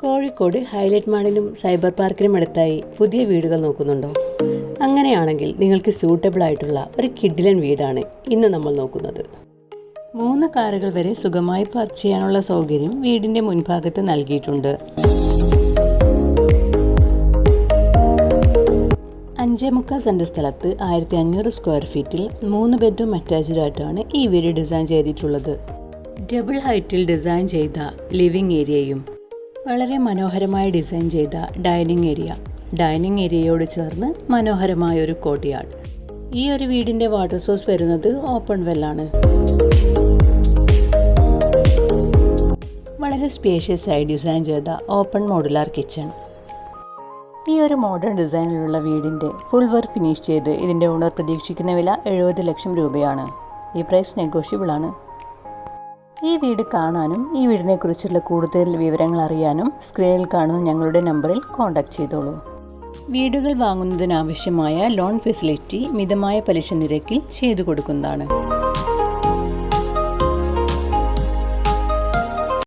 Kozhikode highlight മാളിനും cyber പാർക്കിനും അടുത്തായി പുതിയ വീടുകൾ നോക്കുന്നുണ്ടോ? അങ്ങനെയാണെങ്കിൽ നിങ്ങൾക്ക് സൂട്ടബിൾ ആയിട്ടുള്ള ഒരു കിഡിലൻ വീടാണ് ഇന്ന് നമ്മൾ നോക്കുന്നത്. 3 കാറുകൾ വരെ സുഖമായി പാർക്ക് ചെയ്യാനുള്ള സൗകര്യം വീടിന്റെ മുൻഭാഗത്ത് നൽകിയിട്ടുണ്ട്. 5.25 സെന്റ് സ്ഥലത്ത് 1500 സ്ക്വയർ ഫീറ്റിൽ 3 ബെഡ്റൂം അറ്റാച്ച്ഡ് ആയിട്ടാണ് ഈ വീട് ഡിസൈൻ ചെയ്തിട്ടുള്ളത്. ഡബിൾ ഹൈറ്റിൽ ഡിസൈൻ ചെയ്ത ലിവിംഗ് ഏരിയയും വളരെ മനോഹരമായി ഡിസൈൻ ചെയ്ത ഡൈനിങ് ഏരിയയോട് ചേർന്ന് മനോഹരമായ ഒരു കോർട്ട്യാർഡ്. ഈ ഒരു വീടിന്റെ വാട്ടർ സോഴ്സ് വരുന്നത് ഓപ്പൺ വെല്ലാണ്. വളരെ സ്പേഷ്യസ് ആയി ഡിസൈൻ ചെയ്ത ഓപ്പൺ മോഡുലാർ കിച്ചൺ. ഈ ഒരു മോഡേൺ ഡിസൈനിലുള്ള വീടിന്റെ ഫുൾ വർക്ക് ഫിനിഷ് ചെയ്ത് ഇതിന്റെ ഓണർ പ്രതീക്ഷിക്കുന്ന വില 70 ലക്ഷം രൂപയാണ്. ഈ പ്രൈസ് നെഗോഷ്യബിൾ ആണ്. ഈ വീട് കാണാനും ഈ വീടിനെ കുറിച്ചുള്ള കൂടുതൽ വിവരങ്ങൾ അറിയാനും സ്ക്രീനിൽ കാണുന്ന ഞങ്ങളുടെ നമ്പറിൽ കോൺടാക്ട് ചെയ്തോളൂ. വീടുകൾ വാങ്ങുന്നതിനാവശ്യമായ ലോൺ ഫെസിലിറ്റി മിതമായ പലിശ നിരക്കിൽ ചെയ്തു കൊടുക്കുന്നതാണ്.